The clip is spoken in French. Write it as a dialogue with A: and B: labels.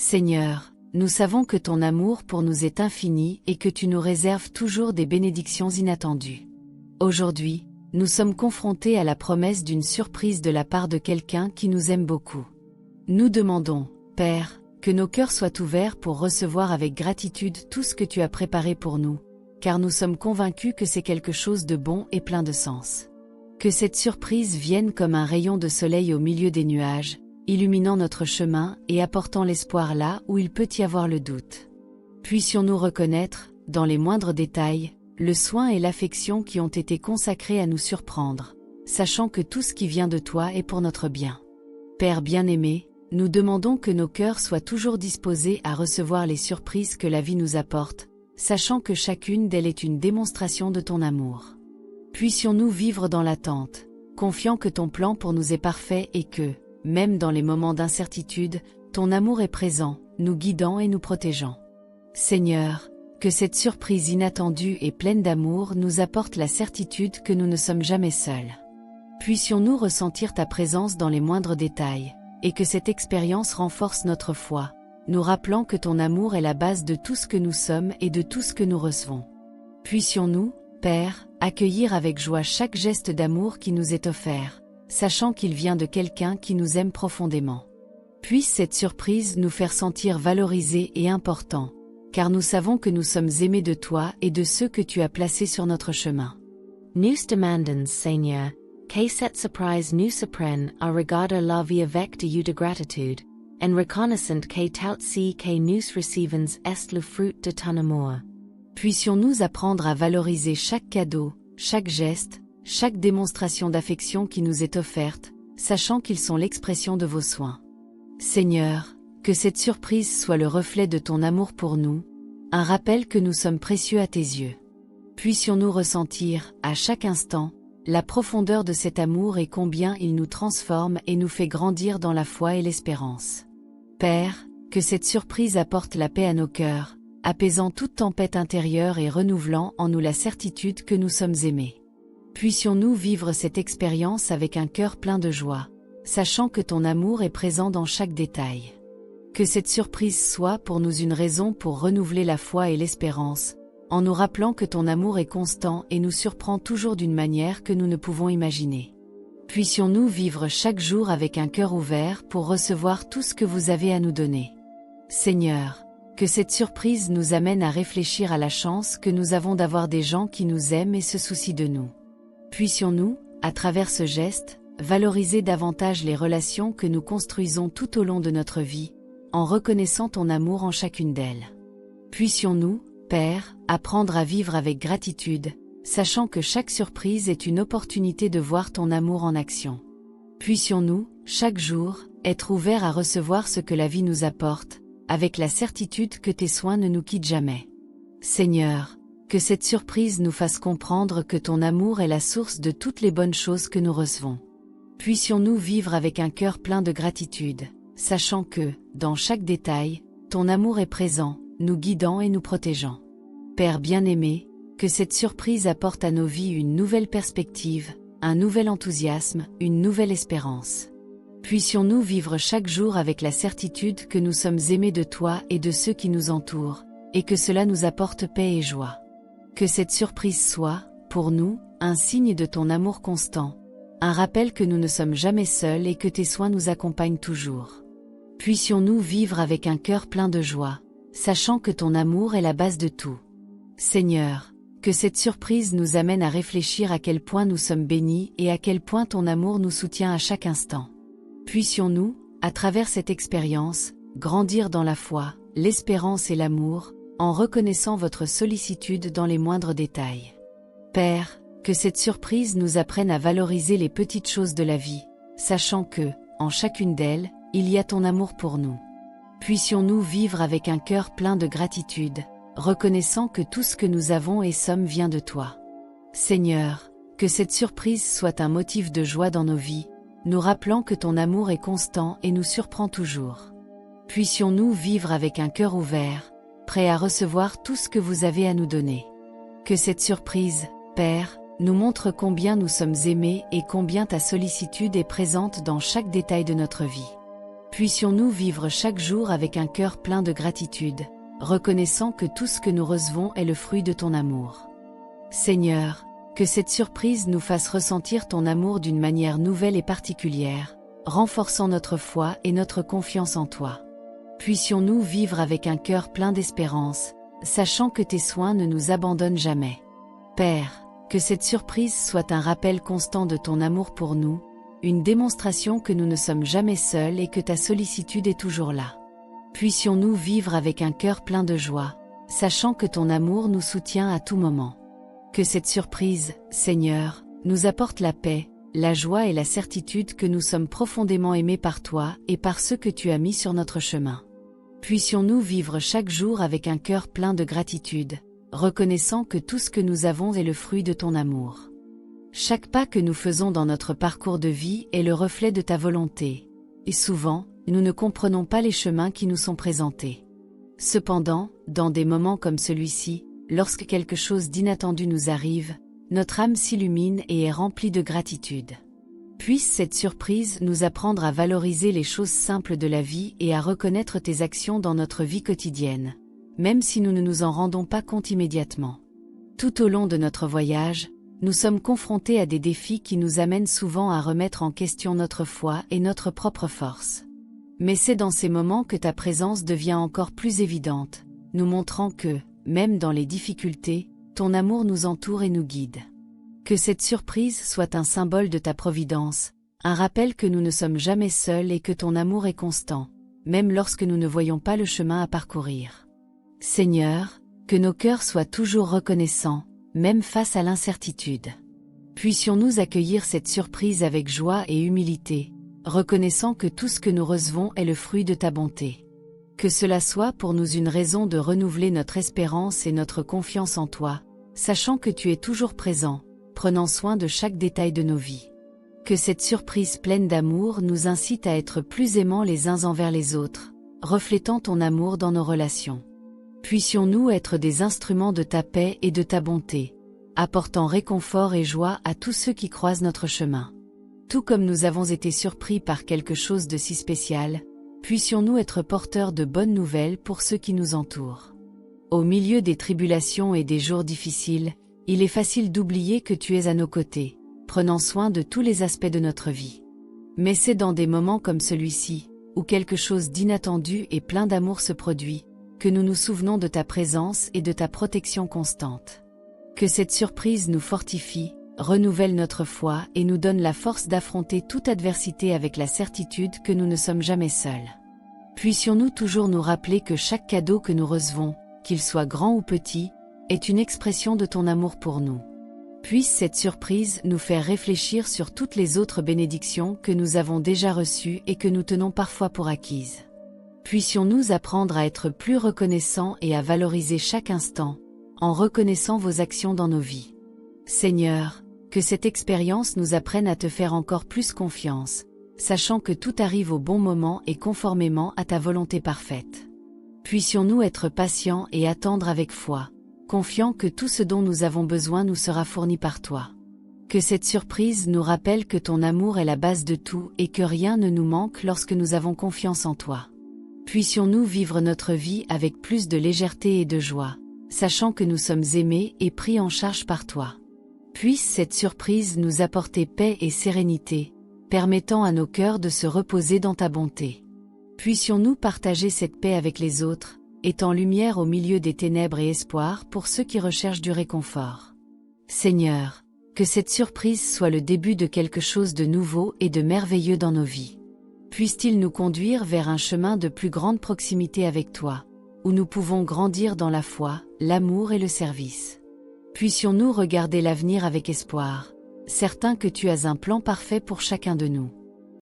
A: Seigneur, nous savons que ton amour pour nous est infini et que tu nous réserves toujours des bénédictions inattendues. Aujourd'hui, nous sommes confrontés à la promesse d'une surprise de la part de quelqu'un qui nous aime beaucoup. Nous demandons, Père, que nos cœurs soient ouverts pour recevoir avec gratitude tout ce que tu as préparé pour nous, car nous sommes convaincus que c'est quelque chose de bon et plein de sens. Que cette surprise vienne comme un rayon de soleil au milieu des nuages, illuminant notre chemin et apportant l'espoir là où il peut y avoir le doute. Puissions-nous reconnaître, dans les moindres détails, le soin et l'affection qui ont été consacrés à nous surprendre, sachant que tout ce qui vient de toi est pour notre bien. Père bien-aimé, nous demandons que nos cœurs soient toujours disposés à recevoir les surprises que la vie nous apporte, sachant que chacune d'elles est une démonstration de ton amour. Puissions-nous vivre dans l'attente, confiant que ton plan pour nous est parfait et que, même dans les moments d'incertitude, ton amour est présent, nous guidant et nous protégeant. Seigneur, que cette surprise inattendue et pleine d'amour nous apporte la certitude que nous ne sommes jamais seuls. Puissions-nous ressentir ta présence dans les moindres détails, et que cette expérience renforce notre foi, nous rappelant que ton amour est la base de tout ce que nous sommes et de tout ce que nous recevons. Puissions-nous, Père, accueillir avec joie chaque geste d'amour qui nous est offert, sachant qu'il vient de quelqu'un qui nous aime profondément. Puisse cette surprise nous faire sentir valorisés et importants, car nous savons que nous sommes aimés de toi et de ceux que tu as placés sur notre chemin.
B: Nous demandons, Seigneur, que cette surprise nous surprenne à regarder la vie avec de gratitude, en reconnaissant que tout ce que nous recevons est le fruit de ton amour.
A: Puissions-nous apprendre à valoriser chaque cadeau, chaque geste, chaque démonstration d'affection qui nous est offerte, sachant qu'ils sont l'expression de vos soins. Seigneur, que cette surprise soit le reflet de ton amour pour nous, un rappel que nous sommes précieux à tes yeux. Puissions-nous ressentir, à chaque instant, la profondeur de cet amour et combien il nous transforme et nous fait grandir dans la foi et l'espérance. Père, que cette surprise apporte la paix à nos cœurs, apaisant toute tempête intérieure et renouvelant en nous la certitude que nous sommes aimés. Puissions-nous vivre cette expérience avec un cœur plein de joie, sachant que ton amour est présent dans chaque détail. Que cette surprise soit pour nous une raison pour renouveler la foi et l'espérance, en nous rappelant que ton amour est constant et nous surprend toujours d'une manière que nous ne pouvons imaginer. Puissions-nous vivre chaque jour avec un cœur ouvert pour recevoir tout ce que vous avez à nous donner. Seigneur, que cette surprise nous amène à réfléchir à la chance que nous avons d'avoir des gens qui nous aiment et se soucient de nous. Puissions-nous, à travers ce geste, valoriser davantage les relations que nous construisons tout au long de notre vie, en reconnaissant ton amour en chacune d'elles. Puissions-nous, Père, apprendre à vivre avec gratitude, sachant que chaque surprise est une opportunité de voir ton amour en action. Puissions-nous, chaque jour, être ouverts à recevoir ce que la vie nous apporte, avec la certitude que tes soins ne nous quittent jamais. Seigneur, que cette surprise nous fasse comprendre que ton amour est la source de toutes les bonnes choses que nous recevons. Puissions-nous vivre avec un cœur plein de gratitude, sachant que, dans chaque détail, ton amour est présent, nous guidant et nous protégeant. Père bien-aimé, que cette surprise apporte à nos vies une nouvelle perspective, un nouvel enthousiasme, une nouvelle espérance. Puissions-nous vivre chaque jour avec la certitude que nous sommes aimés de toi et de ceux qui nous entourent, et que cela nous apporte paix et joie. Que cette surprise soit, pour nous, un signe de ton amour constant, un rappel que nous ne sommes jamais seuls et que tes soins nous accompagnent toujours. Puissions-nous vivre avec un cœur plein de joie, sachant que ton amour est la base de tout. Seigneur, que cette surprise nous amène à réfléchir à quel point nous sommes bénis et à quel point ton amour nous soutient à chaque instant. Puissions-nous, à travers cette expérience, grandir dans la foi, l'espérance et l'amour, en reconnaissant votre sollicitude dans les moindres détails. Père, que cette surprise nous apprenne à valoriser les petites choses de la vie, sachant que, en chacune d'elles, il y a ton amour pour nous. Puissions-nous vivre avec un cœur plein de gratitude, reconnaissant que tout ce que nous avons et sommes vient de toi. Seigneur, que cette surprise soit un motif de joie dans nos vies, nous rappelant que ton amour est constant et nous surprend toujours. Puissions-nous vivre avec un cœur ouvert, prêt à recevoir tout ce que vous avez à nous donner. Que cette surprise, Père, nous montre combien nous sommes aimés et combien ta sollicitude est présente dans chaque détail de notre vie. Puissions-nous vivre chaque jour avec un cœur plein de gratitude, reconnaissant que tout ce que nous recevons est le fruit de ton amour. Seigneur, que cette surprise nous fasse ressentir ton amour d'une manière nouvelle et particulière, renforçant notre foi et notre confiance en toi. Puissions-nous vivre avec un cœur plein d'espérance, sachant que tes soins ne nous abandonnent jamais. Père, que cette surprise soit un rappel constant de ton amour pour nous, une démonstration que nous ne sommes jamais seuls et que ta sollicitude est toujours là. Puissions-nous vivre avec un cœur plein de joie, sachant que ton amour nous soutient à tout moment. Que cette surprise, Seigneur, nous apporte la paix, la joie et la certitude que nous sommes profondément aimés par toi et par ceux que tu as mis sur notre chemin. Puissions-nous vivre chaque jour avec un cœur plein de gratitude, reconnaissant que tout ce que nous avons est le fruit de ton amour. Chaque pas que nous faisons dans notre parcours de vie est le reflet de ta volonté, et souvent, nous ne comprenons pas les chemins qui nous sont présentés. Cependant, dans des moments comme celui-ci, lorsque quelque chose d'inattendu nous arrive, notre âme s'illumine et est remplie de gratitude. Puisse cette surprise nous apprendre à valoriser les choses simples de la vie et à reconnaître tes actions dans notre vie quotidienne, même si nous ne nous en rendons pas compte immédiatement. Tout au long de notre voyage, nous sommes confrontés à des défis qui nous amènent souvent à remettre en question notre foi et notre propre force. Mais c'est dans ces moments que ta présence devient encore plus évidente, nous montrant que, même dans les difficultés, ton amour nous entoure et nous guide. Que cette surprise soit un symbole de ta providence, un rappel que nous ne sommes jamais seuls et que ton amour est constant, même lorsque nous ne voyons pas le chemin à parcourir. Seigneur, que nos cœurs soient toujours reconnaissants, même face à l'incertitude. Puissions-nous accueillir cette surprise avec joie et humilité, reconnaissant que tout ce que nous recevons est le fruit de ta bonté. Que cela soit pour nous une raison de renouveler notre espérance et notre confiance en toi, sachant que tu es toujours présent, prenant soin de chaque détail de nos vies. Que cette surprise pleine d'amour nous incite à être plus aimants les uns envers les autres, reflétant ton amour dans nos relations. Puissions-nous être des instruments de ta paix et de ta bonté, apportant réconfort et joie à tous ceux qui croisent notre chemin. Tout comme nous avons été surpris par quelque chose de si spécial, puissions-nous être porteurs de bonnes nouvelles pour ceux qui nous entourent. Au milieu des tribulations et des jours difficiles, il est facile d'oublier que tu es à nos côtés, prenant soin de tous les aspects de notre vie. Mais c'est dans des moments comme celui-ci, où quelque chose d'inattendu et plein d'amour se produit, que nous nous souvenons de ta présence et de ta protection constante. Que cette surprise nous fortifie, renouvelle notre foi et nous donne la force d'affronter toute adversité avec la certitude que nous ne sommes jamais seuls. Puissions-nous toujours nous rappeler que chaque cadeau que nous recevons, qu'il soit grand ou petit, est une expression de ton amour pour nous. Puisse cette surprise nous faire réfléchir sur toutes les autres bénédictions que nous avons déjà reçues et que nous tenons parfois pour acquises. Puissions-nous apprendre à être plus reconnaissants et à valoriser chaque instant, en reconnaissant vos actions dans nos vies. Seigneur, que cette expérience nous apprenne à te faire encore plus confiance, sachant que tout arrive au bon moment et conformément à ta volonté parfaite. Puissions-nous être patients et attendre avec foi, confiants que tout ce dont nous avons besoin nous sera fourni par toi. Que cette surprise nous rappelle que ton amour est la base de tout et que rien ne nous manque lorsque nous avons confiance en toi. Puissions-nous vivre notre vie avec plus de légèreté et de joie, sachant que nous sommes aimés et pris en charge par toi. Puisse cette surprise nous apporter paix et sérénité, permettant à nos cœurs de se reposer dans ta bonté. Puissions-nous partager cette paix avec les autres, étant lumière au milieu des ténèbres et espoir pour ceux qui recherchent du réconfort. Seigneur, que cette surprise soit le début de quelque chose de nouveau et de merveilleux dans nos vies. Puisse-t-il nous conduire vers un chemin de plus grande proximité avec toi, où nous pouvons grandir dans la foi, l'amour et le service. Puissions-nous regarder l'avenir avec espoir, certains que tu as un plan parfait pour chacun de nous.